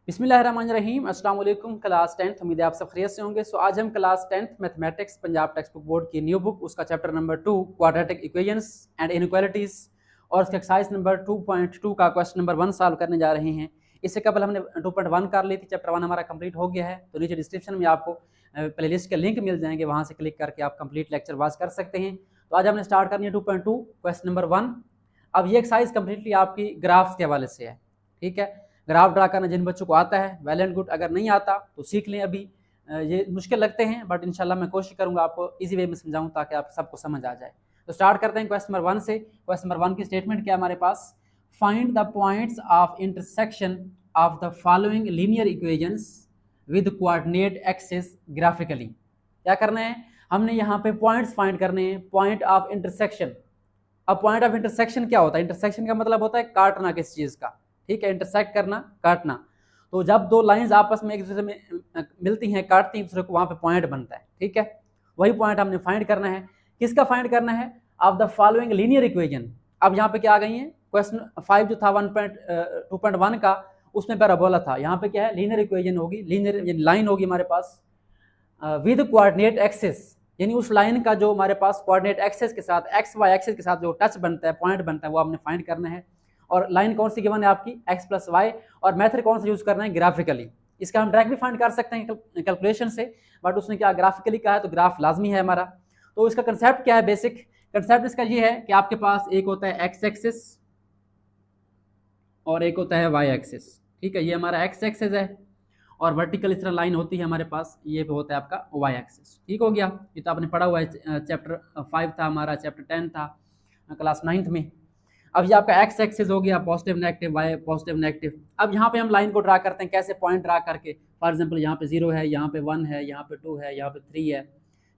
बिस्मिल्लाहिर्रहमानिर्रहीम। अस्सलाम वालेकुम। क्लास 10th, उम्मीद है आप सब खैरियत से होंगे। आज हम class 10th mathematics Punjab text book board की न्यू बुक उसका chapter number 2 quadratic equations and inequalities और उसका एक्सरसाइज नंबर 2.2 का क्वेश्चन नंबर 1 सॉल्व करने जा रहे हैं। इससे कबल हमने 2.1 कर ली थी, चैप्टर 1 हमारा कंप्लीट हो गया है। तो नीचे डिस्क्रिप्शन में आपको प्लेलिस्ट के लिंक मिल जाएंगे, वहाँ से क्लिक करके आप कंप्लीट लेक्चर वॉच कर सकते हैं। तो आज हमने स्टार्ट करनी है 2.2 क्वेश्चन नंबर 1। अब ये एक्सरसाइज कंप्लीटली आपकी ग्राफ्स के हवाले से है, ठीक है। ग्राफ ड्रा करना जिन बच्चों को आता है वेल एंड गुड, अगर नहीं आता तो सीख लें। अभी ये मुश्किल लगते हैं बट इंशाल्लाह मैं कोशिश करूंगा आपको इजी वे में समझाऊं ताकि आप सबको समझ आ जाए। तो स्टार्ट करते हैं क्वेश्चन नंबर 1 से। क्वेश्चन नंबर 1 की स्टेटमेंट क्या है हमारे पास? Find the points of intersection of the following linear equations with coordinate axis graphically. क्या करना है हमने यहाँ पे? पॉइंट्स फाइंड करने हैं, पॉइंट ऑफ इंटरसेक्शन। अब पॉइंट ऑफ इंटरसेक्शन क्या होता है? इंटरसेक्शन का मतलब होता है काटना किस चीज का, ठीक है। इंटरसेक्ट करना, काटना। तो जब दो लाइंस आपस में एक दूसरे में मिलती हैं, काटती हैं एक दूसरे को, वहां पे पॉइंट बनता है, ठीक है। वही पॉइंट हमने फाइंड करना है। किसका फाइंड करना है? Of the following linear equation. अब यहाँ पे क्या आ गई है? क्वेश्चन 5 जो था 2.1 का, उसमें पैराबोला था। यहाँ पे क्या है? लीनियर इक्वेशन होगी, लीनियर लाइन होगी हमारे पास विद कोऑर्डिनेट एक्सिस, यानी उस लाइन का जो हमारे पास कोऑर्डिनेट एक्सिस के साथ, एक्स वाई एक्सिस के साथ जो टच बनता है, पॉइंट बनता है, वो हमने फाइंड करना है। और लाइन कौन सी गिवन है आपकी? X plus Y. और मेथड कौन सा यूज करना है? ग्राफिकली। इसका हम डायरेक्ट भी फाइंड कर सकते हैं कैलकुलेशन से, बट उसने क्या ग्राफिकली कहा है, तो ग्राफ लाजमी है हमारा। तो इसका कंसेप्ट क्या है? बेसिक कंसेप्ट इसका ये है कि आपके पास एक होता है एक्स एक्सिस और एक होता है वाई एक्सिस, ठीक है। ये हमारा एक्स एक्सिस है और वर्टिकल इस तरह लाइन होती है हमारे पास, ये होता है आपका वाई एक्सिस, ठीक हो गया। ये तो आपने पढ़ा हुआ है, चैप्टर 5 था हमारा, चैप्टर 10 था क्लास 9th में। अब ये आपका एक्स एक्सिस हो गया, positive negative, Y positive negative. अब यहाँ पे हम लाइन को ड्रा करते हैं, कैसे? पॉइंट ड्रा करके। फॉर एग्जाम्पल यहाँ पे 0 है, यहाँ पे 1 है, यहाँ पे 2 है, यहाँ पे 3 है,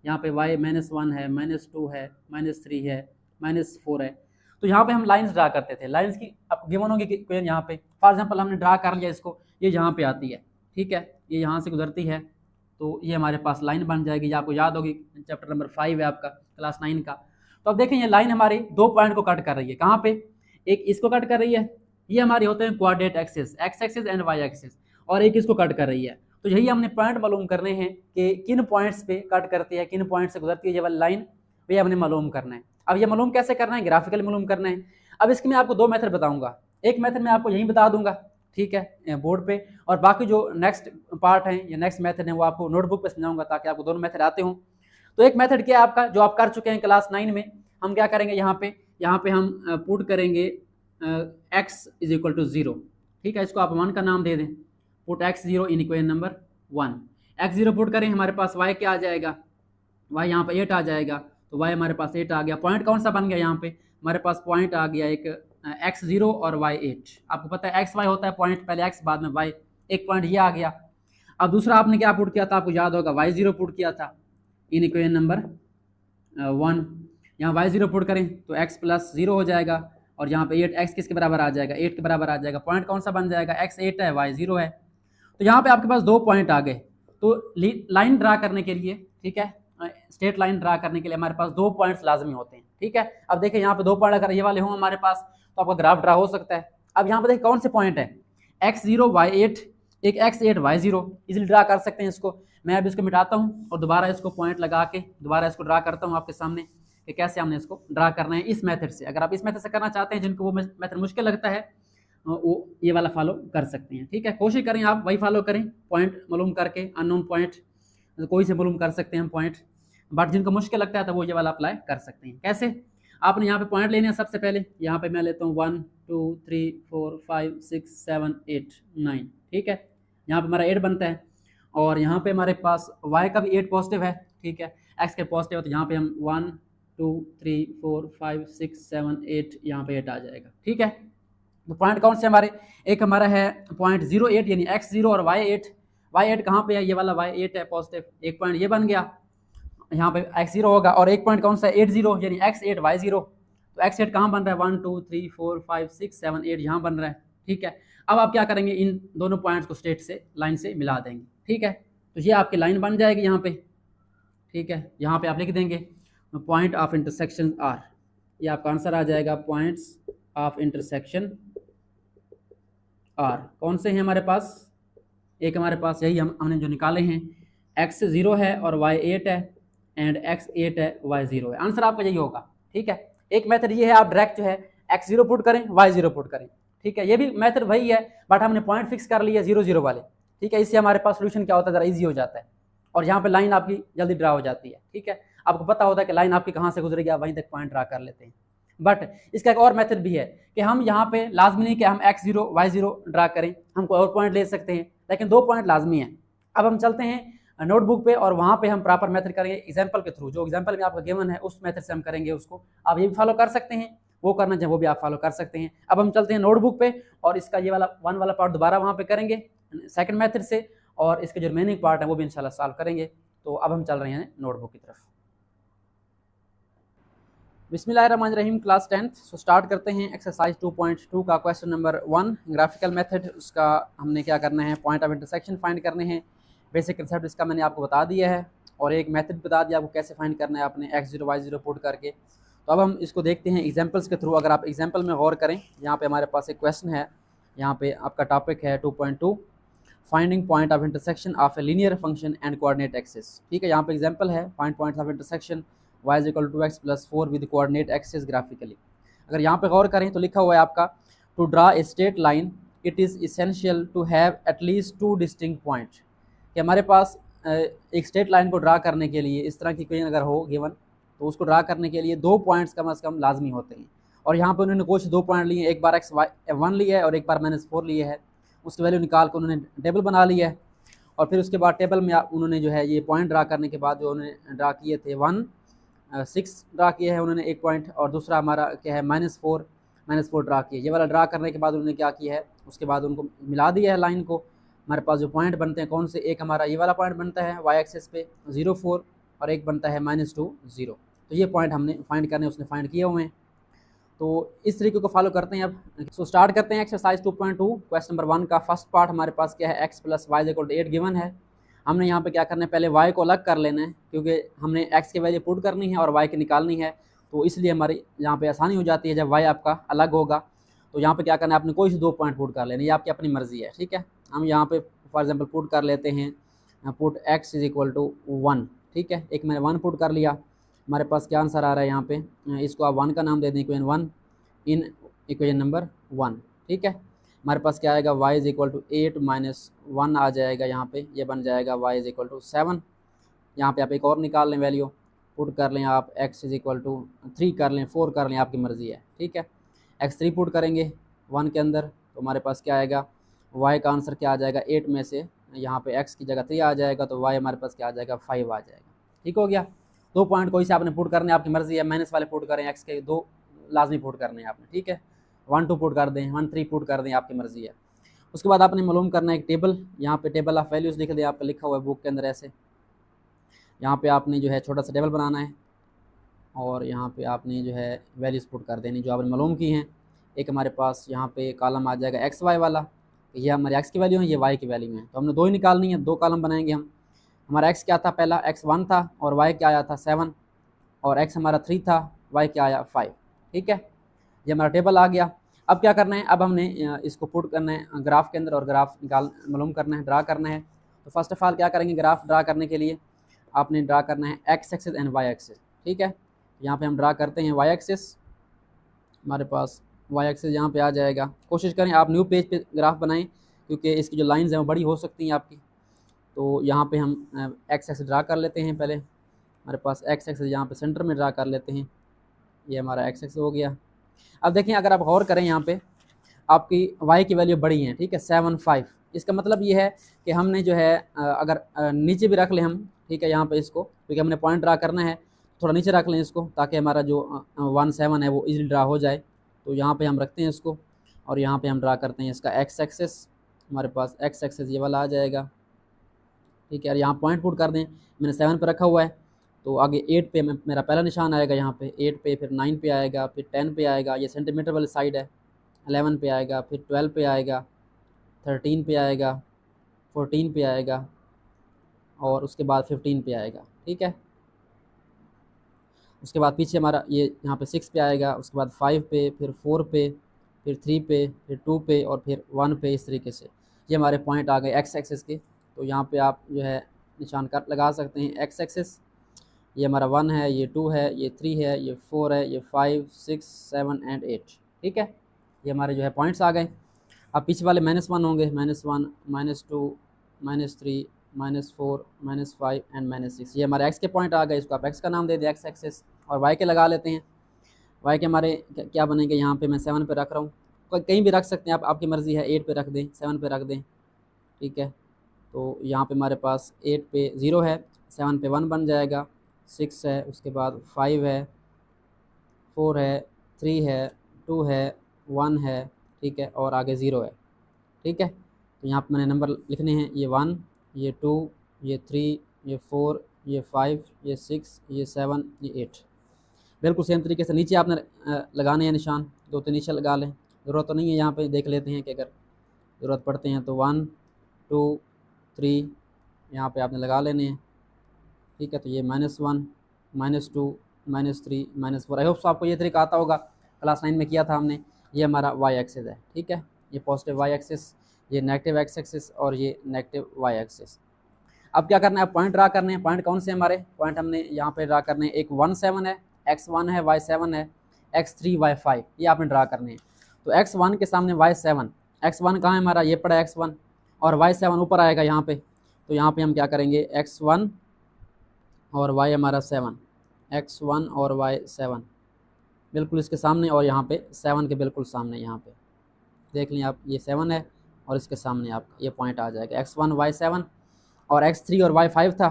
यहाँ पे वाई -1 है, -2 है, -3 है, -4 है। तो यहाँ पे हम लाइंस ड्रा करते थे। लाइंस की आपको गिवन होगी कि यहाँ पे फॉर एग्जाम्पल हमने ड्रा कर लिया इसको, ये यहाँ पे आती है, ठीक है, ये यहाँ से गुजरती है, तो ये हमारे पास लाइन बन जाएगी। ये आपको याद होगी, चैप्टर नंबर 5 है आपका क्लास 9 का। तो अब देखें ये लाइन हमारी दो पॉइंट को कट कर रही है। कहाँ पे? एक इसको कट कर रही है, ये हमारे होते हैं coordinate axis, X axis and Y axis, और एक इसको कट कर रही है। तो यही हमने पॉइंट मालूम करने हैं कि किन पॉइंट्स पे कट करती है, किन पॉइंट से गुजरती है ये वाली लाइन, ये हमने मालूम करना है। अब ये मालूम कैसे करना है? ग्राफिकली मालूम करना है। अब इसके मैं आपको दो मेथड बताऊंगा। एक मेथड मैं आपको यही बता दूंगा, ठीक है, बोर्ड पे, और बाकी जो नेक्स्ट पार्ट है या नेक्स्ट मेथड है वो आपको नोटबुक पे समझाऊंगा ताकि आपको दोनों मेथड आते हों। तो एक मेथड क्या है आपका, जो आप कर चुके हैं क्लास 9 में। हम क्या करेंगे? यहाँ पे हम पुट करेंगे x इज इक्वल टू 0, ठीक है। इसको आप 1 का नाम दे दें। Put x0 in equation number 1। x0 put करें, हमारे पास y क्या आ जाएगा? y यहाँ पे 8 आ जाएगा, तो y हमारे पास 8 आ गया। पॉइंट कौन सा बन गया? यहाँ पे हमारे पास पॉइंट आ गया एक x0 और y8। आपको पता है x y होता है पॉइंट, पहले x बाद में y, एक पॉइंट ये आ गया। अब दूसरा आपने क्या पुट किया था? आपको याद होगा, y0 पुट किया था इन इक्वेशन नंबर 1। यहाँ y0 पुट करें तो x प्लस 0 हो जाएगा, और यहाँ पे 8x किसके बराबर आ जाएगा? 8 के बराबर आ जाएगा। पॉइंट कौन सा बन जाएगा? x 8 है, y 0 है। तो यहाँ पे आपके पास दो पॉइंट आ गए। तो लाइन ड्रा करने के लिए, ठीक है, स्ट्रेट लाइन ड्रा करने के लिए हमारे पास दो पॉइंट्स लाजमी होते हैं, ठीक है। अब देखिए यहाँ पे दो पॉइंट अगर ये वाले हों हमारे पास, तो आपका ग्राफ ड्रा हो सकता है। अब यहाँ पे देखिए कौन से पॉइंट है? x0 y8, एक x8 y0, इजिली ड्रा कर सकते हैं इसको। मैं अब इसको मिटाता हूँ और दोबारा इसको पॉइंट लगा के दोबारा इसको ड्रा करता हूँ आपके सामने कि कैसे हमने इसको ड्रा करना है इस मेथड से। अगर आप इस मेथड से करना चाहते हैं, जिनको वो मेथड मुश्किल लगता है, वो ये वाला फॉलो कर सकते हैं, ठीक है। कोशिश करें आप वही फॉलो करें, पॉइंट मालूम करके, अननोन पॉइंट कोई से मालूम कर सकते हैं हम पॉइंट, बट जिनको मुश्किल लगता है तो वो ये वाला अप्लाई कर सकते हैं। कैसे? आपने यहाँ पे पॉइंट लेने हैं। सबसे पहले यहाँ पे मैं लेता हूँ 1 2 3 4 5 6 7 8 9, ठीक है। यहाँ पे हमारा 8 बनता है, और यहाँ पे हमारे पास y का भी 8 पॉजिटिव है, ठीक है। x के पॉजिटिव है, तो यहाँ पे हम 1 2 3 4 5 6 7 8, यहाँ पे 8 आ जाएगा, ठीक है। तो पॉइंट कौन से हमारे? एक हमारा है पॉइंट 0 8 यानी x0 और y8 कहाँ पे है? ये वाला y8 है पॉजिटिव, एक पॉइंट ये बन गया, यहाँ पे x0 होगा। और एक पॉइंट कौन सा है? 80 यानी x8 y0। तो x8 कहाँ बन रहा है? 1 2 3 4 5 6 7 8 यहाँ बन रहा है, ठीक है। अब आप क्या करेंगे? इन दोनों पॉइंट्स को स्ट्रेट से लाइन से मिला देंगे, ठीक है। तो ये आपकी लाइन बन जाएगी यहाँ पे, ठीक है। यहाँ पे आप लिख देंगे पॉइंट ऑफ इंटरसेक्शन आर, ये आपका आंसर आ जाएगा। पॉइंट्स ऑफ इंटरसेक्शन आर कौन से हैं हमारे पास? एक हमारे पास यही हमने जो निकाले हैं, x 0 है और y 8 है, एंड x 8 है, y 0 है। आंसर आपका यही होगा। ठीक है, एक मेथड ये है, आप डायरेक्ट जो है x 0 पुट करें, y 0 पुट करें। ठीक है, ये भी मेथड वही है, बट हमने पॉइंट फिक्स कर लिया 0 0 वाले। ठीक है, इससे हमारे पास सोल्यूशन क्या होता है, जरा ईजी हो जाता है, और यहाँ पे लाइन आपकी जल्दी ड्रा हो जाती है। ठीक है, आपको पता होता है कि लाइन आपकी कहाँ से गुजरेगी, आप वहीं तक पॉइंट ड्रा कर लेते हैं। बट इसका एक और मेथड भी है कि हम यहाँ पे लाजमी नहीं कि हम x0 y0 ड्रा करें, हम कोई और पॉइंट ले सकते हैं, लेकिन 2 पॉइंट लाजमी है। अब हम चलते हैं नोटबुक पे और वहाँ पे हम प्रॉपर मेथड करेंगे एग्जाम्पल के थ्रू, जो एग्जाम्पल में आपका गिवन है उस मेथड से हम करेंगे उसको। आप ये भी फॉलो कर सकते हैं, वो करना चाहे वो भी आप फॉलो कर सकते हैं। अब हम चलते हैं नोटबुक पे और इसका ये वाला 1 वाला पार्ट दोबारा वहाँ पे करेंगे सेकंड मेथड से, और इसके जो रिमेनिंग पार्ट है वो भी इंशाल्लाह सॉल्व करेंगे। तो अब हम चल रहे हैं नोटबुक की तरफ। बिस्मिल्लाहिर्रहमानिर्रहीम, क्लास 10th। सो स्टार्ट करते हैं एक्सरसाइज 2.2 का क्वेश्चन नंबर 1, ग्राफिकल मेथड। उसका हमने क्या करना है, पॉइंट ऑफ इंटरसेक्शन फाइंड करने हैं। बेसिक कंसेप्ट इसका मैंने आपको बता दिया है, और एक मेथड बता दिया आपको कैसे फाइंड करना है आपने x0 y0 पुट करके। तो अब हम इसको देखते हैं एग्जाम्पल्स के थ्रू। अगर आप एग्जाम्पल में गौर करें, यहाँ पे हमारे पास एक क्वेश्चन है, यहाँ पे आपका टॉपिक है 2.2, finding point of intersection of a linear function and coordinate axis. ठीक है, यहाँ पे एग्जाम्पल है, find points of intersection y is equal to x + 4 with coordinate axis graphically. अगर यहाँ पे गौर करें तो लिखा हुआ है आपका, to draw a straight line it is essential to have at least 2 distinct point. कि हमारे पास एक स्ट्रेट लाइन को ड्रा करने के लिए इस तरह की कोई अगर हो गिवन, तो उसको ड्रा करने के लिए 2 पॉइंट्स कम से कम लाजमी होते हैं। और यहाँ पे उन्होंने कुछ 2 पॉइंट लिए, एक बार x1 लिया है और एक बार -4 लिए है। उसकी वैल्यू निकाल कर उन्होंने टेबल बना लिया है, और फिर उसके बाद टेबल में उन्होंने जो है ये पॉइंट ड्रा करने के बाद जो उन्होंने ड्रा किए थे 1 6 ड्रा किया है उन्होंने एक पॉइंट, और दूसरा हमारा क्या है -4 ड्रा किया। ये वाला ड्रा करने के बाद उन्होंने क्या किया है, उसके बाद उनको मिला दिया है लाइन को। हमारे पास जो पॉइंट बनते हैं कौन से, एक हमारा ये वाला पॉइंट बनता है y एक्सिस पे 0 4, और एक बनता है -2 0। तो ये पॉइंट हमने फाइंड करने, उसने फाइंड किए हुए हैं। तो इस तरीके को फॉलो करते हैं अब। सो स्टार्ट करते हैं एक्सरसाइज 2.2 क्वेश्चन नंबर 1 का फर्स्ट पार्ट। हमारे पास क्या है, x + y = 8 गिवन है। हमने यहाँ पे क्या करना है, पहले y को अलग कर लेना है, क्योंकि हमने x की वैल्यू पुट करनी है और y की निकालनी है। तो इसलिए हमारी यहाँ पे आसानी हो जाती है जब y आपका अलग होगा। तो यहाँ पे क्या करना है, आपने कोई से 2 पॉइंट पुट कर लेना, ये आपकी अपनी मर्जी है। ठीक है, हम यहाँ पे फॉर एग्जाम्पल पुट कर लेते हैं, पुट x = 1। ठीक है, एक मैंने 1 पुट कर लिया। हमारे पास क्या आंसर आ रहा है यहाँ पे, इसको आप 1 का नाम दे दें, इक्वेशन 1 इन इक्वेशन नंबर 1। ठीक है, हमारे पास क्या आएगा, y = 8 - 1 आ जाएगा यहाँ पे, ये बन जाएगा y = 7। यहाँ पे आप एक और निकाल लें वैल्यू, पुट कर लें आप, x = 3 कर लें, 4 कर लें, आपकी मर्ज़ी है। ठीक है, x3 पुट करेंगे 1 के अंदर, तो हमारे पास क्या आएगा, y का आंसर क्या आ जाएगा, 8 में से यहाँ पे x की जगह 3 आ जाएगा, तो y हमारे पास क्या आ जाएगा, 5 आ जाएगा। ठीक हो गया, 2 पॉइंट कोई से आपने पुट करने, आपकी मर्ज़ी है, माइनस वाले पुट करें, x के 2 लाजमी पुट करने हैं आपने। ठीक है, 1 2 पुट कर दें, 1 3 पुट कर दें, आपकी मर्ज़ी है। उसके बाद आपने मालूम करना है एक टेबल, यहाँ पे टेबल ऑफ वैल्यूज़ लिख दें, आपका लिखा हुआ है बुक के अंदर ऐसे। यहाँ पे आपने जो है छोटा सा टेबल बनाना है, और यहाँ पे आपने जो है वैल्यूज़ पुट कर देनी जो आपने मालूम की हैं। एक हमारे पास यहाँ पे कॉलम आ जाएगा एक्स वाई वाला, ये हमारे एक्स की वैल्यू है, ये वाई की वैल्यू है। तो हमने 2 ही निकालनी है, 2 कॉलम बनाएंगे हम। हमारा एक्स क्या था, पहला x1 था, और वाई क्या आया था 7, और x हमारा 3 था, वाई क्या आया 5। ठीक है, ये हमारा टेबल आ गया। अब क्या करना है, अब हमने इसको पुट करना है ग्राफ के अंदर, और ग्राफ निकाल मालूम करना है, ड्रा करना है। तो फर्स्ट ऑफ ऑल क्या करेंगे, ग्राफ ड्रा करने के लिए आपने ड्रा करना है X axis and Y axis. ठीक है, यहाँ पे हम ड्रा करते हैं वाई एक्सिस। हमारे पास वाई एक्सिस यहाँ पे आ जाएगा। कोशिश करें आप न्यू पेज पे ग्राफ बनाएं, क्योंकि इसकी जो लाइंस हैं वो बड़ी हो सकती हैं आपकी। तो यहाँ पे हम एक्स एक्सिस ड्रा कर लेते हैं पहले। हमारे पास एक्स एक्सिस यहाँ पे सेंटर में ड्रा कर लेते हैं, ये हमारा एक्स एक्सिस हो गया। अब देखें, अगर आप गौर करें, यहाँ पे आपकी वाई की वैल्यू बड़ी है। ठीक है, 7 5। इसका मतलब ये है कि हमने जो है अगर नीचे भी रख लें हम, ठीक है, यहाँ पे इसको, क्योंकि हमने पॉइंट ड्रा करना है, थोड़ा नीचे रख लें इसको, ताकि हमारा जो 1 7 है वो इजीली ड्रा हो जाए। तो यहाँ पे हम रखते हैं इसको, और यहाँ पे हम ड्रा करते हैं इसका एक्स एक्सिस। हमारे पास एक्स एक्सिस ये वाला आ जाएगा। ठीक है, और यहाँ पॉइंट पुट कर दें, मैंने 7 पे रखा हुआ है, तो आगे 8 पे मेरा पहला निशान आएगा, यहाँ पे 8 पे, फिर 9 पे आएगा, फिर 10 पे आएगा, ये सेंटीमीटर वाली साइड है, 11 पे आएगा, फिर 12 पे आएगा, 13 पे आएगा, 14 पे आएगा, और उसके बाद 15 पे आएगा। ठीक है, उसके बाद पीछे हमारा ये यहाँ पे 6 पे आएगा, उसके बाद 5 पे, फिर 4 पे, फिर 3 पे, फिर 2 पे, और फिर 1 पे, इस तरीके से। ये हमारे पॉइंट आ गए एक्स एक्सिस के। तो यहाँ पे आप जो है निशान कर लगा सकते हैं। एक्स एक्सिस ये हमारा 1 है, ये 2 है, ये 3 है, ये 4 है, ये 5 6 7 एंड 8। ठीक है, ये हमारे जो है पॉइंट्स आ गए। अब पीछे वाले -1 होंगे, -1 -2 -3 -4 -5 एंड -6। ये हमारे एक्स के पॉइंट आ गए। इसको आप एक्स का नाम दे दें, एक्स एक्सिस। और वाई के लगा लेते हैं। वाई के हमारे क्या बनेंगे, यहाँ पे मैं 7 पे रख रहा हूँ, कहीं भी रख सकते हैं आप, आपकी मर्ज़ी है। 8 पे रख दें, 7 पे रख दें। ठीक है, तो यहाँ पे हमारे पास 8 पे 0 है, 7 पे 1 बन जाएगा, 6 है, उसके बाद 5 है, 4 है, 3 है, 2 है, 1 है। ठीक है, और आगे 0 है। ठीक है, तो यहाँ पे मैंने नंबर लिखने हैं, ये 1, ये 2, ये 3, ये 4, ये 5, ये 6, ये 7, ये 8। बिल्कुल सेम तरीके से नीचे आपने लगाने हैं निशान, 2-3 नीचे लगा लें। ज़रूरत तो नहीं है, यहाँ पे देख लेते हैं कि अगर ज़रूरत पड़ते हैं तो 1 2 3 यहाँ पे आपने लगा लेने हैं। ठीक है, तो ये -1 -2 -3 -4। आई होप सो आपको ये तरीका आता होगा, क्लास 9 में किया था हमने। ये हमारा वाई एक्सिस है। ठीक है, ये पॉजिटिव वाई एक्सिस, ये नेगेटिव एक्स एक्सिस और ये नेगेटिव वाई एक्सिस। अब क्या करना है, पॉइंट ड्रा करने हैं। पॉइंट कौन से हमारे पॉइंट हमने यहाँ पे ड्रा करने हैं, एक 1 7 है, x1 है, y7 है, x3 y5, ये आपने ड्रा करने हैं। तो x1 के सामने y7, x1 कहाँ है हमारा, ये पड़ा x1, और y7 ऊपर आएगा यहाँ पे। तो यहाँ पे हम क्या करेंगे, x1 और y हमारा 7, x1 और y7 बिल्कुल इसके सामने, और यहाँ पे 7 के बिल्कुल सामने। यहाँ पे देख लें आप, ये 7 है और इसके सामने आप ये पॉइंट आ जाएगा, x1 y7 और x3 और y5 था।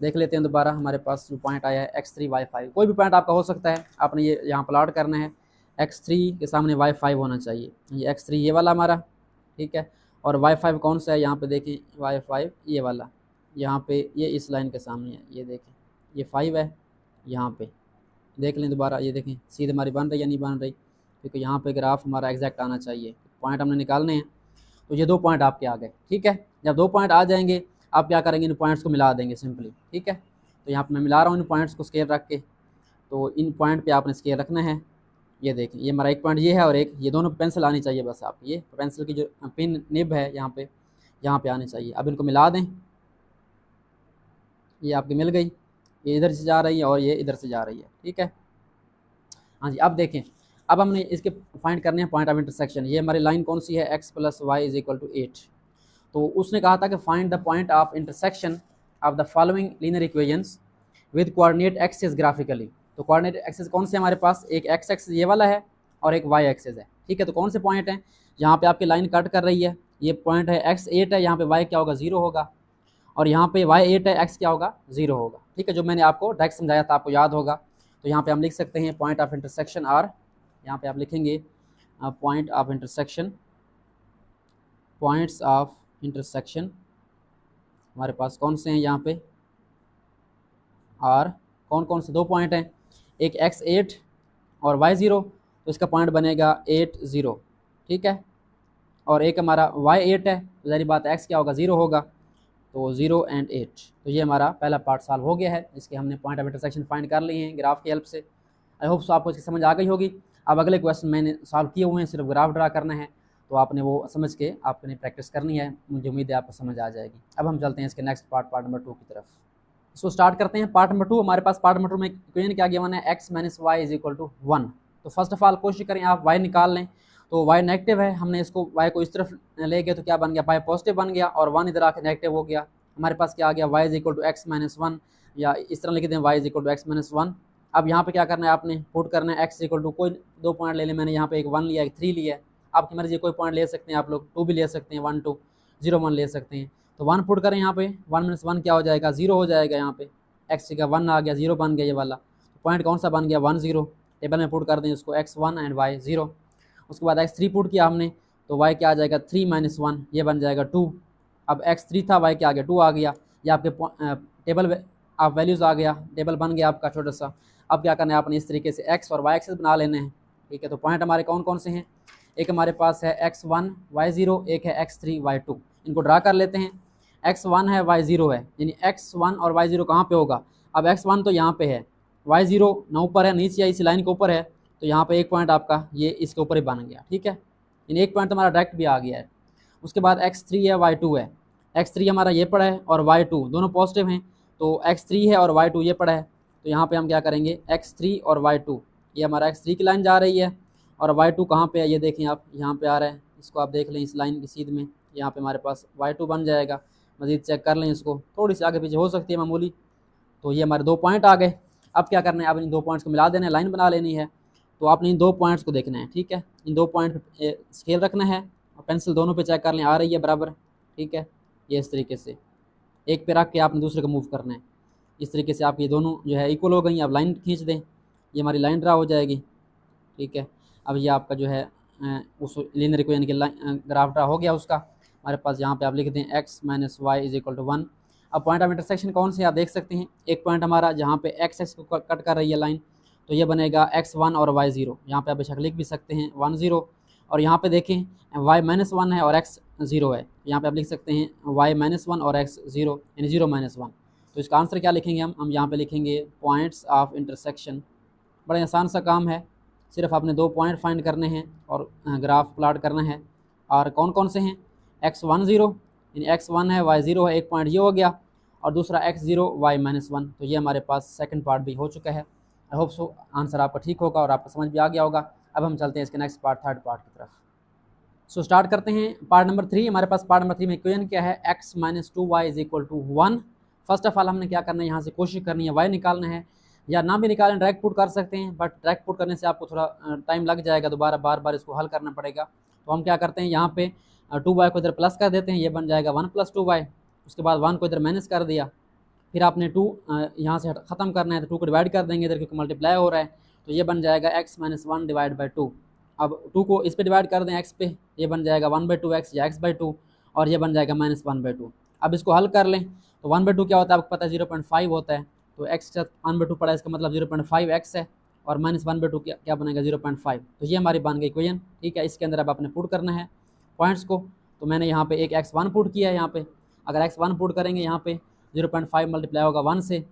देख लेते हैं दोबारा, हमारे पास जो पॉइंट आया है x3 y5, कोई भी पॉइंट आपका हो सकता है। आपने ये यहाँ प्लॉट करना है, x3 के सामने y5 होना चाहिए। ये x3 ये वाला हमारा, ठीक है, और y5 कौन सा है, यहाँ पे देखें y5 ये वाला, यहाँ पे ये इस लाइन के सामने है। ये देखें, ये 5 है, यहाँ पे देख लें दोबारा, ये देखें सीधे हमारी बन रही या नहीं बन रही, क्योंकि यहाँ पे ग्राफ हमारा एग्जैक्ट आना चाहिए। पॉइंट हमने निकालने हैं, तो ये 2 पॉइंट आपके आ गए। ठीक है, जब 2 पॉइंट आ जाएंगे, आप क्या करेंगे, इन पॉइंट्स को मिला देंगे सिंपली। ठीक है, तो यहाँ पे मैं मिला रहा हूँ इन पॉइंट्स को स्केल रख के। तो इन पॉइंट पे आपने स्केल रखना है। ये देखें, ये हमारा एक पॉइंट ये है, और एक ये, दोनों पेंसिल आनी चाहिए बस। आप ये पेंसिल की जो पिन निब है यहाँ पे आनी चाहिए। अब इनको मिला दें, ये आपकी मिल गई, ये इधर से जा रही है और ये इधर से जा रही है। ठीक है, हाँ जी। अब देखें, अब हमने इसके फाइंड करने हैं पॉइंट ऑफ इंटरसेक्शन। ये हमारी लाइन कौन सी है, x + y = 8। तो उसने कहा था कि find the point of intersection of the following linear equations with coordinate axis graphically. तो कोऑर्डिनेट एक्सिस कौन से हमारे पास, एक एक्स एक्सिस ये वाला है और एक वाई एक्सिस है। ठीक है, तो कौन से पॉइंट हैं, यहाँ पे आपकी लाइन कट कर रही है, ये पॉइंट है x8 है, यहाँ पे y क्या होगा, 0 होगा, और यहाँ पे y8 है, x क्या होगा, 0 होगा। ठीक है, जो मैंने आपको डायरेक्ट समझाया था, आपको याद होगा। तो यहाँ पे हम लिख सकते हैं पॉइंट ऑफ इंटरसेक्शन आर, यहाँ पे आप लिखेंगे point of intersection, points of intersection हमारे पास कौन से हैं, यहाँ पे आर कौन कौन से 2 पॉइंट हैं, एक x8 और y0, तो इसका पॉइंट बनेगा 8 0। ठीक है, और एक हमारा y8 है, तो ज़ाहिर बात है x क्या होगा, 0 होगा, तो 0 एंड 8। तो ये हमारा पहला पार्ट सॉल्व हो गया है, इसके हमने पॉइंट ऑफ इंटरसेक्शन फाइंड कर लिए हैं ग्राफ की हेल्प से। आई होप सो आपको इसकी समझ आ गई होगी। अब अगले क्वेश्चन मैंने सॉल्व किए हुए हैं, सिर्फ ग्राफ ड्रा करना है, तो आपने वो समझ के आपने प्रैक्टिस करनी है। मुझे उम्मीद है आपको समझ आ जाएगी। अब हम चलते हैं इसके नेक्स्ट पार्ट नंबर 2 की तरफ। इसको स्टार्ट करते हैं। पार्ट नंबर 2, हमारे पास पार्ट नंबर 2 में इक्वेशन क्या गिवन है, x - y = 1। तो फर्स्ट ऑफ ऑल कोशिश करें आप y निकाल लें। तो y नेगेटिव है, हमने इसको y को इस तरफ ले गए तो क्या बन गया, y पॉजिटिव बन गया, और 1 इधर आके नेगेटिव हो गया। हमारे पास क्या आ गया, y = x - 1, या इस तरह लिख दें y = x - 1। अब यहाँ पे क्या करना है, आपने पुट करना है x = कोई 2 पॉइंट ले लें। मैंने यहाँ पे एक 1 लिया, एक 3 लिया है, आपकी मर्जी कोई पॉइंट ले सकते हैं आप लोग, 2 भी ले सकते हैं, 1 2 0 1 ले सकते हैं। तो 1 पुट करें यहाँ पे, 1 - 1 क्या हो जाएगा, 0 हो जाएगा। यहाँ पे x का 1 आ गया, 0 बन गया ये वाला। तो पॉइंट कौन सा बन गया, 1 0। टेबल में पुट कर दें उसको, x1 एंड y 0। उसके बाद x3 पुट किया हमने, तो y क्या आ जाएगा, 3 - 1, ये बन जाएगा 2। अब x3 था, y क्या आ गया, 2 आ गया। ये आपके टेबल आप वैल्यूज़ आ गया, टेबल बन गया आपका छोटा सा। अब क्या करना है, आपने इस तरीके से x और y एक्सिस बना लेने हैं। ठीक है, तो पॉइंट हमारे कौन कौन से हैं, एक हमारे पास है x1 y0, एक है x3 y2। इनको ड्रा कर लेते हैं। x1 है, y0 है, यानी x1 और y0 कहाँ पे होगा, अब x1 तो यहाँ पे है, y0 ना ऊपर है, नीचे इस लाइन के ऊपर है, तो यहाँ पे एक पॉइंट आपका ये इसके ऊपर ही बन गया। ठीक है, यानी एक पॉइंट तो हमारा डायरेक्ट भी आ गया है। उसके बाद x3 है y2 है, x3 हमारा ये पड़ा है और y2 दोनों पॉजिटिव हैं, तो x3 है और y2 ये पड़ा है, तो यहाँ पे हम क्या करेंगे x3 और y2, ये हमारा x3 की लाइन जा रही है और y2 कहाँ पे है ये देखें आप, यहाँ पे आ रहा है, इसको आप देख लें इस लाइन की सीध में, यहाँ पे हमारे पास y2 बन जाएगा। मज़ीद चेक कर लें इसको, थोड़ी सी आगे पीछे हो सकती है मामूली। तो ये हमारे 2 पॉइंट आ गए। अब क्या करना है, अब इन 2 पॉइंट्स को मिला देना है, लाइन बना लेनी है। तो आपने इन 2 पॉइंट्स को देखना है, ठीक है, इन 2 पॉइंट पे स्केल रखना है और पेंसिल दोनों पे चेक कर लें आ रही है बराबर, ठीक है। ये इस तरीके से एक पे रख के आपने दूसरे को मूव करना है, इस तरीके से आप ये दोनों जो है इक्वल हो गई। आप लाइन खींच दें, ये हमारी लाइन ड्रा हो जाएगी, ठीक है। अब ये आपका जो है उस लीनियर इक्वेशन के ग्राफ ड्रा हो गया उसका। हमारे पास यहाँ पे आप लिख दें x - y = 1। अब पॉइंट ऑफ इंटरसेक्शन कौन से आप देख सकते हैं, एक पॉइंट हमारा जहाँ पे x को कट कर रही है लाइन, तो ये बनेगा x1 और y0, यहाँ पे आप बेशक लिख भी सकते हैं 1 0। और यहाँ पे देखें y - 1 है और x 0 है, यहाँ पे आप लिख सकते हैं y - 1 और x 0 यानी 0 - 1। तो इसका आंसर क्या लिखेंगे हम यहाँ पे लिखेंगे पॉइंट्स ऑफ इंटरसेक्शन। बड़ा आसान सा काम है, सिर्फ आपने 2 पॉइंट फाइंड करने हैं और ग्राफ प्लाट करना है। और कौन कौन से हैं, x1 0 यानी x1 है y 0 है, एक पॉइंट ये हो गया, और दूसरा x 0 y - 1। तो ये हमारे पास सेकंड पार्ट भी हो चुका है। आई होप सो आंसर आपका ठीक होगा और आपको समझ भी आ गया होगा। अब हम चलते हैं इसके नेक्स्ट पार्ट, थर्ड पार्ट की तरफ। सो स्टार्ट करते हैं पार्ट नंबर 3। हमारे पास पार्ट नंबर 3 में इक्वेशन क्या है, x - 2y = 1। First of all हमने क्या करना है, यहाँ से कोशिश करनी है y निकालना है, या ना भी निकालें डायरेक्ट पुट कर सकते हैं, बट डायरेक्ट पुट करने से आपको थोड़ा टाइम लग जाएगा, दोबारा बार बार इसको हल करना पड़ेगा। तो हम क्या करते हैं, यहाँ पे 2y को इधर प्लस कर देते हैं, ये बन जाएगा 1 + 2y। उसके बाद 1 को इधर माइनस कर दिया, फिर आपने 2 यहाँ से ख़त्म करना है, तो 2 को डिवाइड कर देंगे इधर क्योंकि मल्टीप्लाई हो रहा है, तो ये बन जाएगा x - 1 / 2। अब 2 को इस पे डिवाइड कर दें x पे, ये बन जाएगा 1/2x या x/2, और ये बन जाएगा -1/2। अब इसको हल कर लें, तो 1/2 क्या होता है आपको पता है, 0.5 होता है, तो x के साथ 1/2 पड़ा है, इसका मतलब 0.5x है, और -1/2 क्या बनेगा 0.5। तो ये हमारी बन गई इक्वेशन, ठीक है। इसके अंदर अब आपने पुट करना है पॉइंट्स को, तो मैंने यहाँ पे एक x1 पुट किया है, यहाँ पे अगर x1 पुट करेंगे यहाँ पे 0.5 मल्टीप्लाई होगा 1 से,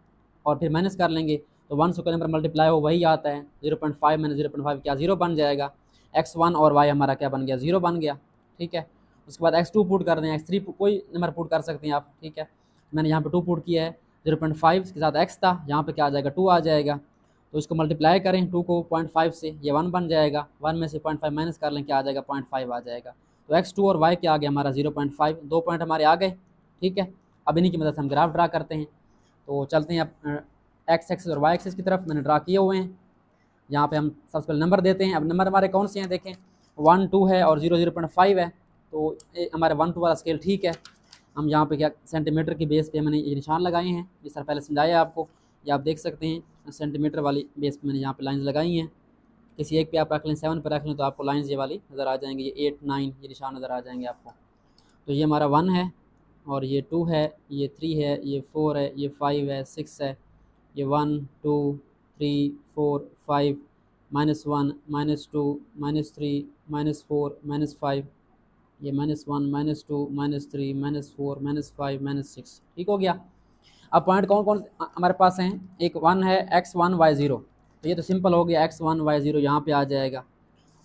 और फिर माइनस कर लेंगे, तो 1 से कोई नंबर मल्टीप्लाई हो वही आता है, 0.5 - 0.5 क्या 0 बन जाएगा। x1 और y हमारा क्या बन गया, 0 बन गया, ठीक है। उसके बाद x2 पुट कर दें, x3 कोई नंबर पुट कर सकते हैं आप, ठीक है। मैंने यहाँ पे 2 पुट किया है, 0.5 के साथ x था, यहाँ पे क्या आ जाएगा 2 आ जाएगा, तो इसको मल्टीप्लाई करें 2 को 0.5 से, ये 1 बन जाएगा, 1 में से 0.5 माइनस कर लें, क्या आ जाएगा 0.5 आ जाएगा। तो x2 और y क्या आ गया हमारा 0.5, 2 पॉइंट हमारे आ गए, ठीक है। अब इन्हीं की मदद से हम ग्राफ ड्रा करते हैं। तो चलते हैं अब x एक्सिस और y एक्सिस की तरफ, मैंने ड्रा किए हुए हैं। यहाँ पे हम सबसे पहले नंबर देते हैं। अब नंबर हमारे कौन से हैं देखें, 1 2 है और 0 0.5 है, तो हमारे 1 2 वाला स्केल ठीक है। हम यहाँ पे क्या सेंटीमीटर की बेस पे मैंने ये निशान लगाए हैं, जिस तरह पहले समझाया आपको, ये आप देख सकते हैं सेंटीमीटर वाली बेस पे मैंने यहाँ पे लाइंस लगाई हैं। किसी एक पे आप रख लें, 7 पे रख लें, तो आपको लाइंस ये वाली नज़र आ जाएंगी, ये 8 9 ये निशान नज़र आ जाएंगे आपको। तो ये हमारा 1 है, और ये 2 है, ये 3 है, ये 4 है, ये 5 है, 6 है, ये 1 2 3 4 5 -1 -2 -3 -4 -5, ये -1 -2 -3 -4 -5 -6, ठीक हो गया। अब पॉइंट कौन कौन हमारे पास हैं, एक 1 है x1 y0, तो ये तो सिंपल हो गया, x1 y0 यहाँ पे आ जाएगा।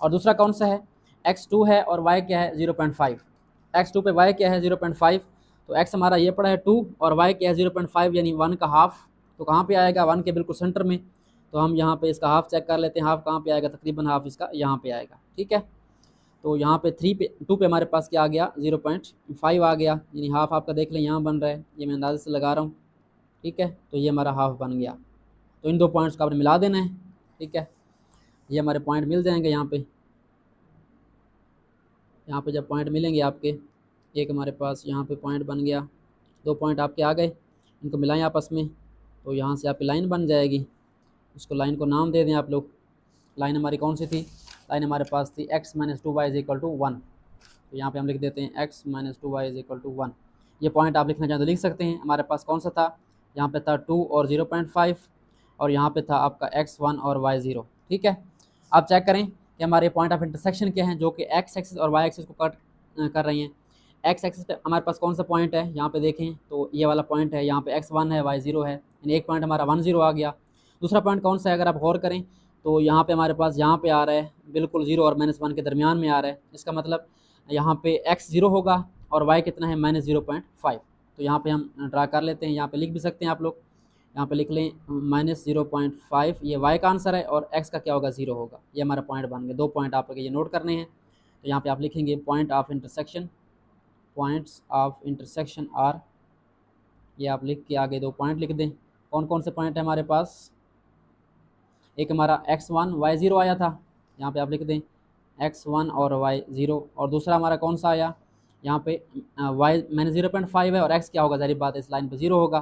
और दूसरा कौन सा है, x2 है और y क्या है 0.5, x2 पे y क्या है 0.5, तो x हमारा ये पड़ा है 2 और y क्या है 0.5 यानी 1 का हाफ। तो कहाँ पे आएगा, 1 के बिल्कुल सेंटर में, तो हम यहाँ पे इसका हाफ चेक कर लेते हैं, हाफ कहाँ पे आएगा, तकरीबन हाफ इसका यहाँ पे आएगा, ठीक है। तो यहाँ पे 2 पे हमारे पास क्या आ गया 0.5 आ गया, यानी हाफ आपका देख लें यहाँ बन रहा है, ये मैं अंदाजे से लगा रहा हूँ, ठीक है। तो ये हमारा हाफ बन गया। तो इन 2 पॉइंट्स को आपने मिला देना है, ठीक है। ये हमारे पॉइंट मिल जाएंगे यहाँ पे जब पॉइंट मिलेंगे आपके, एक हमारे पास यहाँ पे पॉइंट बन गया, 2 पॉइंट आपके आ गए, इनको मिलाएं आपस में, तो यहाँ से आपकी लाइन बन जाएगी। उसको लाइन को नाम दे दें आप लोग। लाइन हमारी कौन सी थी, लाइन हमारे पास थी x - 2y = 1, तो यहाँ पे हम लिख देते हैं x - 2y = 1। ये पॉइंट आप लिखना चाहें तो लिख सकते हैं। हमारे पास कौन सा था, यहाँ पे था 2 और 0.5, और यहाँ पे था आपका x1 और y0, ठीक है। आप चेक करें कि हमारे पॉइंट ऑफ इंटरसेक्शन क्या हैं, जो कि x एक्सिस और y एक्सिस को कट कर रही हैं। x एक्सिस पे हमारे पास कौन सा पॉइंट है, यहाँ पे देखें तो ये वाला पॉइंट है, यहाँ पे x1 है y0 है, यानी एक पॉइंट हमारा 1 0 आ गया। दूसरा पॉइंट कौन सा है, अगर आप गौर करें तो यहाँ पे हमारे पास यहाँ पे आ रहा है बिल्कुल 0 और -1 के दरमियान में आ रहा है। इसका मतलब यहाँ पे x 0 होगा और y कितना है -0.5। तो यहाँ पे हम ड्रा कर लेते हैं, यहाँ पे लिख भी सकते हैं आप लोग, यहाँ पे लिख लें -0.5, ये y का आंसर है और x का क्या होगा 0 होगा। ये हमारा पॉइंट बन गया। 2 पॉइंट आप ये नोट करने हैं। तो यहाँ पे आप लिखेंगे पॉइंट्स ऑफ इंटरसेक्शन आर, ये आप लिख के आगे 2 पॉइंट लिख दें। कौन कौन से पॉइंट है हमारे पास, एक हमारा x1 y0 आया था, यहाँ पे आप लिख दें x1 और y0, और दूसरा हमारा कौन सा आया, यहाँ पे y -0.5 है और x क्या होगा, जाहिर बात है इस लाइन पे 0 होगा।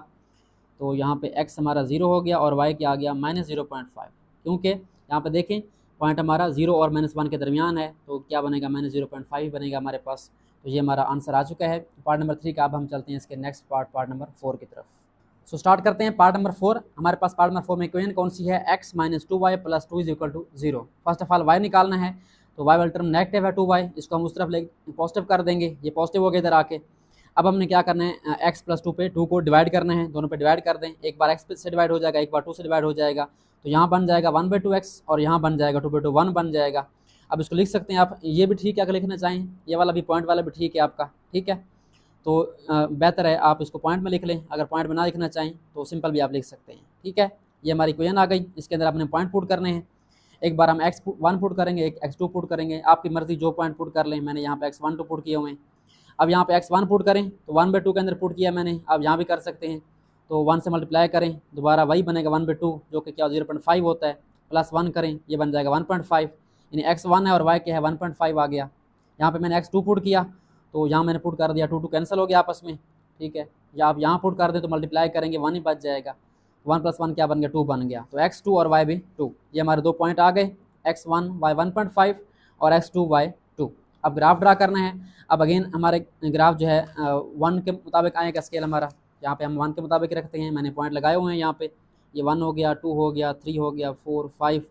तो यहाँ पे x हमारा 0 हो गया और y क्या आ गया -0.5, क्योंकि यहाँ पे देखें पॉइंट हमारा 0 और -1 के दरमियान है, तो क्या बनेगा -0.5 बनेगा हमारे पास। तो ये हमारा आंसर आ चुका है पार्ट नंबर 3 का। अब हम चलते हैं इसके नेक्स्ट पार्ट नंबर 4 की तरफ। सो स्टार्ट करते हैं पार्ट नंबर 4। हमारे पास पार्ट नंबर 4 में इक्वेशन कौन सी है, x - 2y + 2 = 0। First of all y निकालना है, तो y वाला टर्म नेगेटिव है 2y, इसको हम उस तरफ ले पॉजिटिव कर देंगे, ये पॉजिटिव हो गया इधर आके। अब हमने क्या करना है, x + 2 पे 2 को डिवाइड करना है, दोनों पे डिवाइड कर दें, एक बार x से डिवाइड हो जाएगा, एक बार 2 से डिवाइड हो जाएगा, तो यहाँ बन जाएगा 1/2x और यहाँ बन जाएगा 2/2 1 बन जाएगा। अब इसको लिख सकते हैं आप, ये भी ठीक है अगर लिखना चाहें, ये वाला भी पॉइंट वाला भी ठीक है आपका, ठीक है। तो बेहतर है आप इसको पॉइंट में लिख लें, अगर पॉइंट में ना लिखना चाहें तो सिंपल भी आप लिख सकते हैं, ठीक है। ये हमारी इक्वेशन आ गई, इसके अंदर आपने पॉइंट पुट करने हैं। एक बार हम x1 पुट करेंगे, एक x2 पुट करेंगे, आपकी मर्जी जो पॉइंट पुट कर लें। मैंने यहाँ पे x1 2 पुट किए हुए हैं। अब यहाँ पे x1 पुट करें तो 1/2 के अंदर पुट किया मैंने, अब यहाँ भी कर सकते हैं, तो 1 से मल्टीप्लाई करें, दोबारा वही बनेगा 1/2 जो कि क्या 0.5 होता है, प्लस 1 करें, ये बन जाएगा 1.5, यानी x1 है और y क्या है 1.5 आ गया। यहाँ पे मैंने x2 पुट किया, तो यहाँ मैंने पुट कर दिया, 2 कैंसिल हो गया आपस में, ठीक है। या आप यहाँ पुट कर दें तो मल्टीप्लाई करेंगे 1 ही बच जाएगा, 1 + 1 क्या बन गया 2 बन गया। तो x2 और y भी 2, ये हमारे 2 पॉइंट आ गए, x1 y 1.5 और x2 y 2। अब ग्राफ ड्रा करना है। अब अगेन हमारे ग्राफ जो है 1 के मुताबिक आएगा स्केल हमारा, यहाँ पे हम 1 के मुताबिक रखते हैं, मैंने पॉइंट लगाए हुए हैं यहाँ पे, ये 1 हो गया, 2 हो गया, 3 हो गया, 4 5,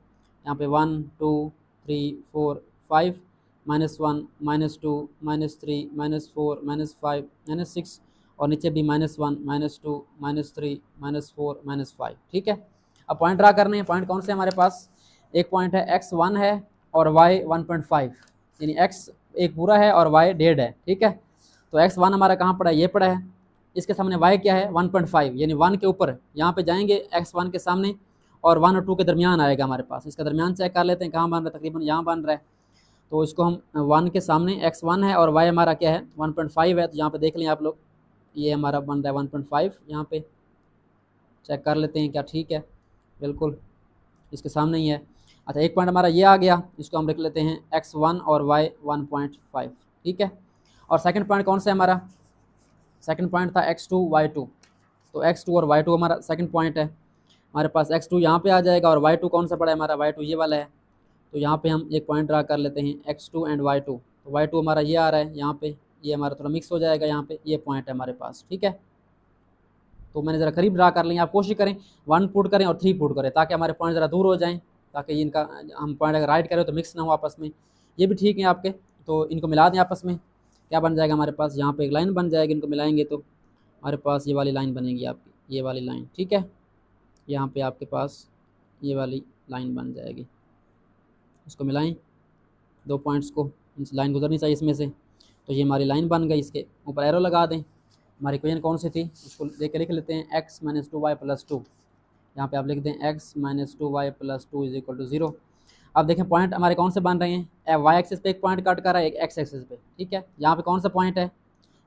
यहाँ पे 1 2 3 4 5, -1 -2 -3 -4 -5 -6, और नीचे भी -1 -2 -3 -4 -5, ठीक है। अब पॉइंट ड्रा करने हैं, पॉइंट कौन से हमारे पास, एक पॉइंट है x1 है और y 1.5, यानी x एक पूरा है और y डेढ़ है, ठीक है। तो x1 हमारा कहाँ पड़ा है, ये पड़ा है, इसके सामने y क्या है 1.5, यानी 1 के ऊपर, यहाँ पे जाएंगे x1 के सामने और 1 और 2 के दरमियान आएगा हमारे पास। इसका दरमियान चेक कर लेते हैं कहाँ बन रहा है, तकरीबन यहाँ बन रहा है। तो इसको हम 1 के सामने x1 है और y हमारा क्या है 1.5 है, तो यहाँ पे देख लें आप लोग, ये हमारा बन रहा है 1.5, यहाँ पे चेक कर लेते हैं क्या ठीक है, बिल्कुल इसके सामने ही है। अच्छा, एक पॉइंट हमारा ये आ गया, इसको हम लिख लेते हैं x1 और y 1.5, ठीक है। और सेकंड पॉइंट कौन सा है हमारा, सेकंड पॉइंट था x2 y2, तो x2 और y2 हमारा सेकंड पॉइंट है। हमारे पास x2 यहाँ पे आ जाएगा और y2 कौन सा पड़ा है हमारा, y2 ये वाला है। तो यहाँ पे हम एक पॉइंट ड्रा कर लेते हैं x2 एंड y2, तो y2 हमारा ये आ रहा है यहाँ पे, ये हमारा थोड़ा मिक्स हो जाएगा यहाँ पे, ये पॉइंट है हमारे पास, ठीक है। तो मैंने ज़रा करीब ड्रा कर लेंगे, आप कोशिश करें 1 पुट करें और 3 पुट करें, ताकि हमारे पॉइंट ज़रा दूर हो जाएँ, ताकि इनका हम पॉइंट अगर राइट करें तो मिक्स ना हो आपस में। ये भी ठीक है आपके, तो इनको मिला दें आपस में, क्या बन जाएगा हमारे पास, यहाँ पे एक लाइन बन जाएगी, इनको मिलाएंगे तो हमारे पास ये वाली लाइन बनेगी आपकी, ये वाली लाइन, ठीक है। यहाँ पे आपके पास ये वाली लाइन बन जाएगी, इसको मिलाएं 2 पॉइंट्स को, इस लाइन गुजरनी चाहिए इसमें से, तो ये हमारी लाइन बन गई। इसके ऊपर एरो लगा दें। हमारी इक्वेशन कौन सी थी, उसको देख के लिख लेते हैं, x - 2y + 2, यहाँ पे आप लिख दें x - 2y + 2 = 0। अब देखें पॉइंट हमारे कौन से बन रहे हैं, वाई एक्सिस पे एक पॉइंट कट कर रहा है, एक एक्स एक्सिस पे, ठीक है। यहाँ पे कौन सा पॉइंट है,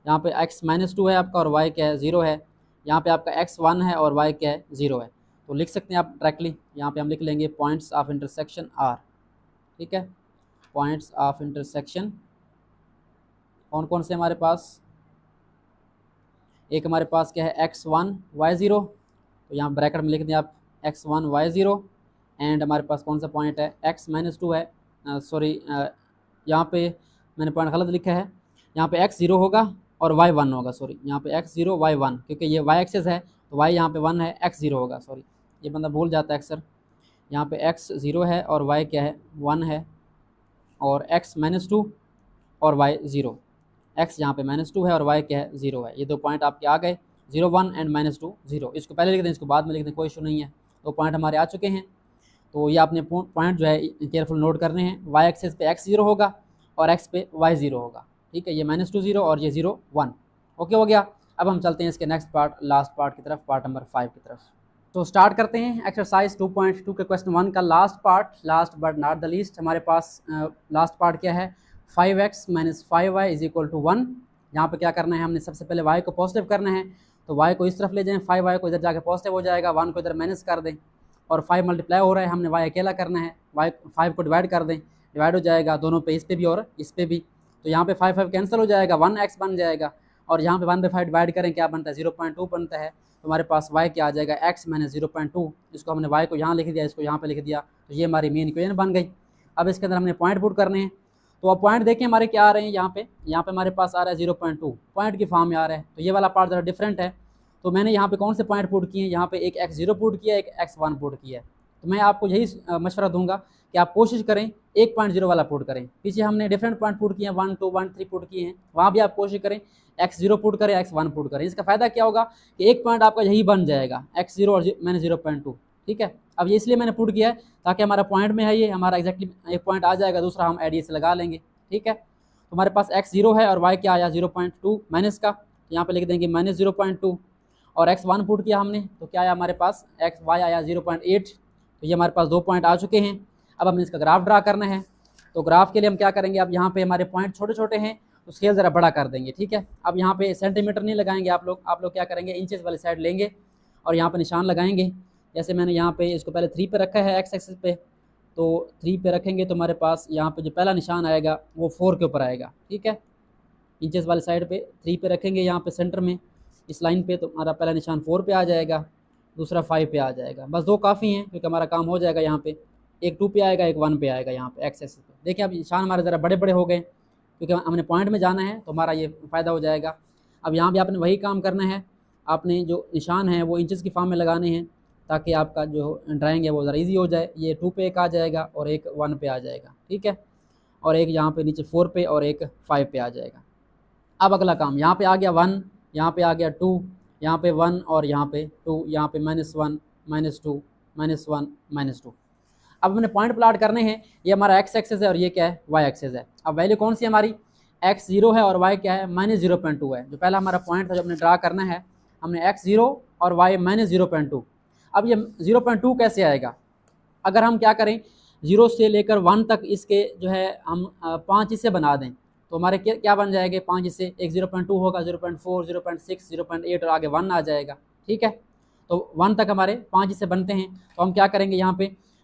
यहाँ पे x - 2 है आपका और y क्या है 0 है, यहाँ पे आपका x1 है और y क्या है 0 है। तो लिख सकते हैं आप डायरेक्टली, यहाँ पे हम लिख लेंगे पॉइंट्स ऑफ इंटरसेक्शन आर, ठीक है। पॉइंट्स ऑफ इंटरसेक्शन कौन कौन से हमारे पास, एक हमारे पास क्या है x1 y0, तो यहाँ ब्रैकेट में लिख दें आप x1 y0, एंड हमारे पास कौन सा पॉइंट है x - 2 है, सॉरी यहाँ पे मैंने पॉइंट गलत लिखा है, यहाँ पे x 0 होगा और y 1 होगा, सॉरी यहाँ पे x 0 y 1, क्योंकि ये y एक्सेस है तो y यहाँ पे 1 है, x 0 होगा, सॉरी ये बंदा भूल जाता है अक्सर। यहाँ पे x 0 है और y क्या है 1 है, और x - 2 और y 0, x यहाँ पे -2 है और y क्या है 0 है। ये 2 पॉइंट आपके आ गए, 0 1 एंड -2 0। इसको पहले लिख दें, इसको बाद में लिख दें, कोई इशू नहीं है। 2 पॉइंट हमारे आ चुके हैं, तो ये आपने पॉइंट जो है केयरफुल नोट करने हैं। y एक्सेस पे x 0 होगा और x पे y 0 होगा, ठीक है, ये -2 0 और ये 0 1। ओके हो गया। अब हम चलते हैं इसके नेक्स्ट पार्ट, लास्ट पार्ट की तरफ, पार्ट नंबर 5 की तरफ। तो स्टार्ट करते हैं एक्सरसाइज 2.2 के क्वेश्चन 1 का last part, last but not the least. हमारे पास लास्ट पार्ट क्या है, 5x - 5y = 1। यहाँ पे क्या करना है, हमने सबसे पहले y को पॉजिटिव करना है, तो y को इस तरफ ले जाएं, 5y को इधर जाके पॉजिटिव हो जाएगा, 1 को इधर माइनस कर दें, और 5 मल्टीप्लाई हो रहा है, हमने y अकेला करना है, y 5 को डिवाइड कर दें, डिवाइड हो जाएगा दोनों पे, इस पे भी और इस पे भी, तो यहाँ पे 5 5 कैंसिल हो जाएगा, 1x बन जाएगा, और यहाँ पे 1 पे 5 डिवाइड करें क्या बनता है, 0.2 बनता है। तो हमारे पास y क्या आ जाएगा, x - 0.2। इसको हमने y को यहाँ लिख दिया, इसको यहाँ पे लिख दिया, तो ये हमारी मेन इक्वेशन बन गई। अब इसके अंदर हमने पॉइंट पुट करने हैं, तो अब पॉइंट देखें हमारे क्या आ रहे हैं, यहाँ पे हमारे पास आ रहा है 0.2, पॉइंट की फॉर्म में आ रहा है, तो ये वाला पार्ट ज़रा डिफरेंट है। तो मैंने यहाँ पे कौन से पॉइंट पुट किए हैं, यहाँ पे एक x0 पुट किया, एक x1 पुट किया है। तो मैं आपको यही मशवरा दूंगा कि आप कोशिश करें 1.0 वाला पुट करें। पीछे हमने डिफरेंट पॉइंट पुट किए हैं, 1 2 1 3 पुट किए हैं, वहाँ भी आप कोशिश करें x0 पुट करें, x1 पुट करें। इसका फ़ायदा क्या होगा कि एक पॉइंट आपका यही बन जाएगा, x0 और मैंने 0.2, ठीक है। अब ये इसलिए मैंने पुट किया है ताकि हमारा पॉइंट में है, ये हमारा एग्जैक्टली एक पॉइंट आ जाएगा, दूसरा हम एडीए से लगा लेंगे, ठीक है। तो हमारे पास x0 है और y क्या आया 0.2 माइनस का, यहाँ पे लिख देंगे -0.2, और x1 पुट किया हमने, तो क्या आया हमारे पास y आया 0.8। तो ये हमारे पास 2 पॉइंट आ चुके हैं। अब हमें इसका ग्राफ ड्रा करना है, तो ग्राफ के लिए हम क्या करेंगे, अब यहाँ पे हमारे पॉइंट छोटे छोटे हैं, तो स्केल ज़रा बड़ा कर देंगे, ठीक है। अब यहाँ पे सेंटीमीटर नहीं लगाएंगे आप लोग क्या करेंगे, इंचेस वाली साइड लेंगे और यहाँ पे निशान लगाएंगे। जैसे मैंने यहाँ पे इसको पहले 3 पे रखा है, एक्स एक्सिस पे, तो 3 पे रखेंगे तो हमारे पास यहाँ पे जो पहला निशान आएगा वो 4 के ऊपर आएगा, ठीक है। इंचेस वाली साइड पे 3 पे रखेंगे, यहाँ पे सेंटर में इस लाइन पे, तो हमारा पहला निशान 4 पे आ जाएगा, दूसरा 5 पे आ जाएगा, बस 2 काफ़ी हैं क्योंकि हमारा काम हो जाएगा। यहाँ पे एक 2 पे आएगा, एक 1 पे आएगा, यहाँ पे एक्स एक्सिस पे। देखिए अब निशान हमारे ज़रा बड़े बड़े हो गए क्योंकि हमने पॉइंट में जाना है, तो हमारा ये फ़ायदा हो जाएगा। अब यहाँ भी आपने वही काम करना है, आपने जो निशान है वो इंचेस की फॉर्म में लगाने हैं ताकि आपका जो ड्राइंग है वो ज़रा ईजी हो जाए। ये 2 पे एक आ जाएगा और एक 1 पे आ जाएगा, ठीक है, और एक यहाँ पे नीचे 4 पे और एक 5 पे आ जाएगा। अब अगला काम, यहाँ पे आ गया 1, यहाँ पे आ गया 2, यहाँ पे 1 और यहाँ पे 2, यहाँ पे -1 -2 -1 -2। अब हमने पॉइंट प्लाट करने हैं, ये हमारा x एक्सेस है और ये क्या है, y एक्सेस है। अब वैल्यू कौन सी है हमारी, x0 है और y क्या है, -0.2 है। जो पहला हमारा पॉइंट था जो हमने ड्रा करना है, हमने x0 और y -0.2। अब ये 0.2 कैसे आएगा, अगर हम क्या करें 0 से लेकर 1 तक इसके जो है हम 5 हिस्से बना दें, तो हमारे क्या बन जाएंगे 5 हिस्से, एक 0.2 होगा, 0.4 0.6 0.8 और आगे 1 आ जाएगा, ठीक है। तो 1 तक हमारे 5 हिस्से बनते हैं। तो हम क्या करेंगे,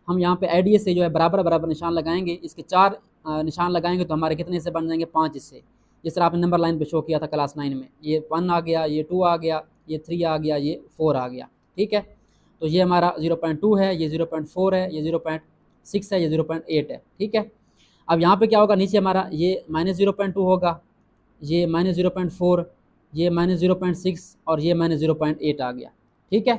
हम यहाँ पे आईडीए से जो है बराबर बराबर निशान लगाएंगे, इसके 4 निशान लगाएंगे तो हमारे कितने हिस्से बन जाएंगे, 5 हिस्से। जिस तरह आपने नंबर लाइन पे शो किया था क्लास 9 में, ये 1 आ गया, ये 2 आ गया, ये 3 आ गया, ये 4 आ गया, ठीक है। तो ये हमारा 0.2 है, ये 0.4 है, ये 0.6 है, ये 0.8 है, ठीक है। अब यहाँ पे क्या होगा, नीचे हमारा ये -0.2 होगा, ये -0.4, ये -0.6 और ये -0.8 आ गया, ठीक है।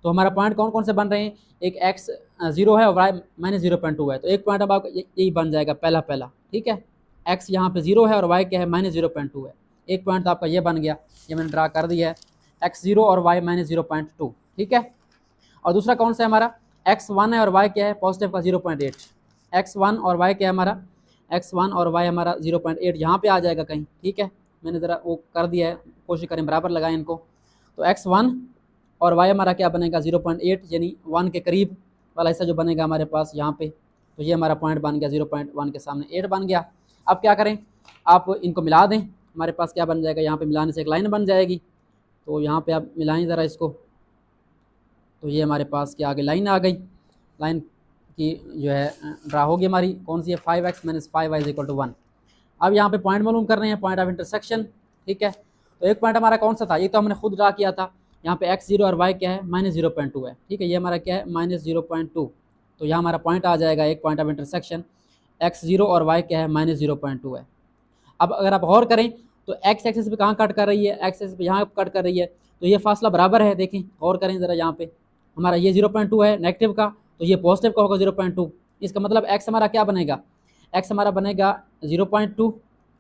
तो हमारा पॉइंट कौन कौन से बन रहे हैं, एक x0 है और y -0.2 है, तो एक पॉइंट अब आपका यही बन जाएगा पहला, ठीक है। x यहाँ पे 0 है और y क्या है, -0.2 है, एक पॉइंट तो आपका ये बन गया, ये मैंने ड्रा कर दिया है, x0 और y -0.2, ठीक है। और दूसरा कौन सा है हमारा, x1 है और y क्या है, पॉजिटिव का 0.8, x1 और y क्या है हमारा, x1 और y हमारा 0.8 यहाँ पे आ जाएगा कहीं, ठीक है। मैंने ज़रा वो कर दिया है, कोशिश करें बराबर लगाएं इनको। तो x1 और y हमारा क्या बनेगा 0.8, यानी 1 के करीब वाला हिस्सा जो बनेगा हमारे पास यहाँ पे, तो ये हमारा पॉइंट बन गया, 0.1 के सामने 8 बन गया। अब क्या करें, आप इनको मिला दें, हमारे पास क्या बन जाएगा, यहाँ पे मिलाने से एक लाइन बन जाएगी। तो यहाँ पे आप मिलाएं ज़रा इसको, तो ये हमारे पास क्या आ गई, लाइन आ गई, लाइन की जो है ड्रा होगी हमारी, कौन सी है, 5x - 5y = 1। अब यहाँ पे पॉइंट मालूम कर रहे हैं, पॉइंट ऑफ इंटरसेक्शन, ठीक है। तो एक पॉइंट हमारा कौन सा था, ये तो हमने खुद ड्रा किया था, यहाँ पे x0 और y क्या है, -0.2 है, ठीक है। ये हमारा क्या है, -0.2, तो यहाँ हमारा पॉइंट आ जाएगा, एक पॉइंट ऑफ इंटरसेक्शन, x0 और y क्या है, -0.2 है। अब अगर आप गौर करें तो x एक्सिस पे कहाँ कट कर रही है, x एक्सिस पे यहाँ कट कर रही है, तो ये फासला बराबर है। देखें गौर करें ज़रा, यहाँ पे हमारा ये 0.2 है नेगेटिव का, तो ये पॉजिटिव का होगा 0.2। इसका मतलब x हमारा क्या बनेगा, x हमारा बनेगा 0.2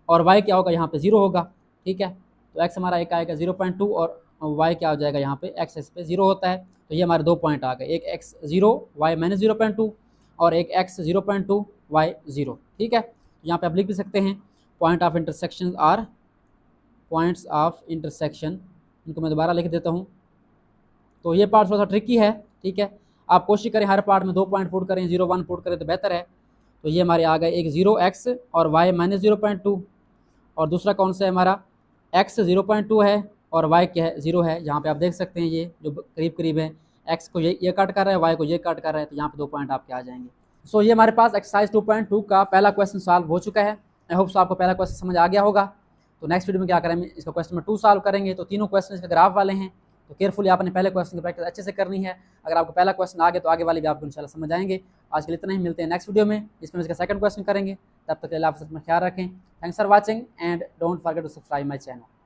और y क्या होगा, यहाँ पे 0 होगा, ठीक है। तो x हमारा एक आएगा 0.2 और y क्या हो जाएगा, यहाँ पे x एक्सिस पे 0 होता है। तो ये हमारे 2 पॉइंट आ गए, एक x0 y -0.2 और एक x 0.2 y 0, ठीक है। यहाँ पे आप लिख भी सकते हैं point of intersection or points of intersection, इनको मैं दोबारा लिख देता हूँ। तो ये पार्ट थोड़ा सा ट्रिकी है, ठीक है। आप कोशिश करें हर पार्ट में 2 पॉइंट पुट करें, 0 1 पुट करें तो बेहतर है। तो ये हमारे आ गए एक 0x और y -0.2, और दूसरा कौन सा है हमारा x 0.2 है और y क्या है 0 है। यहाँ पे आप देख सकते हैं ये जो करीब करीब है, x को ये काट कर रहा है, y को ये काट कर रहा है, तो यहाँ पे 2 पॉइंट आपके आ जाएंगे। सो ये हमारे पास एक्सरसाइज 2.2 का पहला क्वेश्चन सॉल्व हो चुका है। आई होप सो आपको पहला क्वेश्चन समझ आ गया होगा। तो नेक्स्ट वीडियो में क्या करेंगे, इसका क्वेश्चन नंबर 2 सॉल्व करेंगे। तो तीनों क्वेश्चन इसके ग्राफ वाले हैं, तो केयरफुली आपने पहले क्वेश्चन की प्रैक्टिस अच्छे से करनी है। अगर आपको पहला क्वेश्चन आ गया तो आगे वाले भी आपको इंशाल्लाह समझ आएंगे। आज के लिए इतना ही, मिलते हैं नेक्स्ट वीडियो में जिसमें इसका सेकंड क्वेश्चन करेंगे। तब तक के लिए आप अपना ख्याल रखें। Thanks for watching and don't forget to subscribe my channel.